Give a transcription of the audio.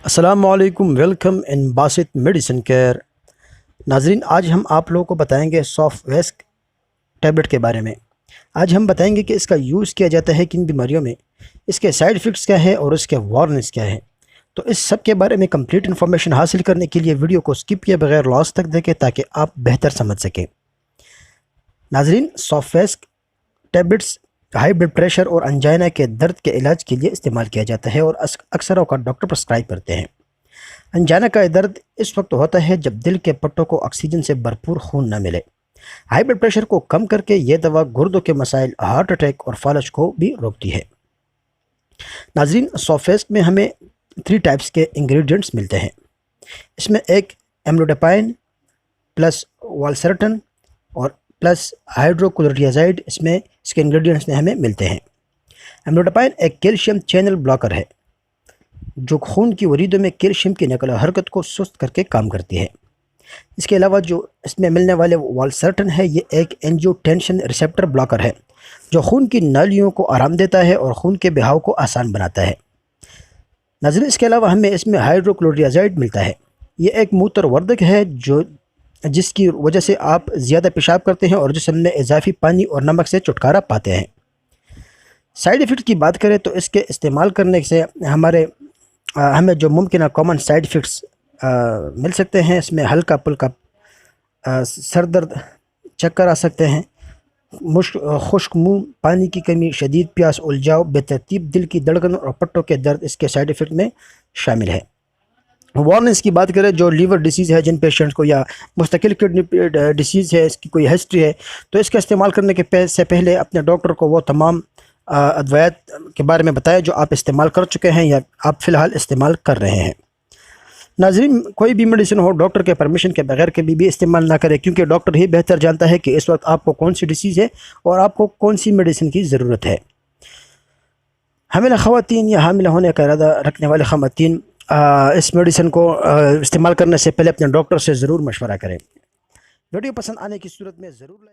السلام علیکم، welcome in Basit medicine care. ناظرین، آج ہم آپ لوگوں کو بتائیں گے سافٹ ویسک ٹیبلٹ کے بارے میں۔ آج ہم بتائیں گے کہ اس کا یوز کیا جاتا ہے کن بیماریوں میں، اس کے سائیڈ ایفیکٹس کیا ہے اور اس کے وارننگس کیا ہے۔ تو اس سب کے بارے میں کمپلیٹ انفارمیشن حاصل کرنے کے لیے ویڈیو کو سکپ کیے بغیر لاسٹ تک دیکھیں تاکہ آپ بہتر سمجھ سکیں۔ ناظرین، سافٹ ویسک ٹیبلٹس ہائی بلڈ پریشر اور انجائنا کے درد کے علاج کے لیے استعمال کیا جاتا ہے اور اکثر اوقات ڈاکٹر پرسکرائب کرتے ہیں۔ انجائنا کا درد اس وقت ہوتا ہے جب دل کے پٹوں کو آکسیجن سے بھرپور خون نہ ملے۔ ہائی بلڈ پریشر کو کم کر کے یہ دوا گردوں کے مسائل، ہارٹ اٹیک اور فالج کو بھی روکتی ہے۔ ناظرین، سافٹ ویسک میں ہمیں 3 ٹائپس کے انگریڈینٹس ملتے ہیں۔ اس میں ایک ایملوڈیپائن پلس والسرٹن اور پلس ہائیڈروکلوریازائڈ اس کے انگریڈینٹس میں ہمیں ملتے ہیں۔ ایملوڈیپائن ایک کیلشیم چینل بلاکر ہے جو خون کی وریدوں میں کیلشیم کی نقل و حرکت کو سست کر کے کام کرتی ہے۔ اس کے علاوہ جو اس میں ملنے والے والسرٹن ہے، یہ ایک اینجیوٹینسن ریسیپٹر بلاکر ہے جو خون کی نالیوں کو آرام دیتا ہے اور خون کے بہاؤ کو آسان بناتا ہے۔ ناظرین، اس کے علاوہ ہمیں اس میں ہائیڈروکلوریازائڈ ملتا ہے۔ یہ ایک موتر وردک ہے جس کی وجہ سے آپ زیادہ پیشاب کرتے ہیں اور جسم میں اضافی پانی اور نمک سے چھٹکارا پاتے ہیں۔ سائیڈ ایفیکٹ کی بات کریں تو اس کے استعمال کرنے سے ہمیں جو ممکنہ کامن سائیڈ ایفیکٹس مل سکتے ہیں، اس میں ہلکا پھلکا سر درد، چکر آ سکتے ہیں، خشک منہ، پانی کی کمی، شدید پیاس، الجھاؤ، بے ترتیب دل کی دھڑکن اور پٹوں کے درد اس کے سائیڈ ایفیکٹ میں شامل ہے۔ وارننگس کی بات کریں، جو لیور ڈیزیز ہے، جن پیشنٹس کو یا مستقل کڈنی ڈیزیز ہے، اس کی کوئی ہسٹری ہے، تو اس کا استعمال کرنے سے پہلے اپنے ڈاکٹر کو وہ تمام ادویات کے بارے میں بتائیں جو آپ استعمال کر چکے ہیں یا آپ فی الحال استعمال کر رہے ہیں۔ ناظرین، کوئی بھی میڈیسن ہو ڈاکٹر کے پرمیشن کے بغیر کبھی بھی استعمال نہ کرے، کیونکہ ڈاکٹر ہی بہتر جانتا ہے کہ اس وقت آپ کو کون سی ڈیزیز ہے اور آپ کو کون سی میڈیسن کی ضرورت ہے۔ حاملہ خواتین یا حاملہ ہونے کا ارادہ رکھنے والے خواتین اس میڈیسن کو استعمال کرنے سے پہلے اپنے ڈاکٹر سے ضرور مشورہ کریں۔ ویڈیو پسند آنے کی صورت میں ضرور لائک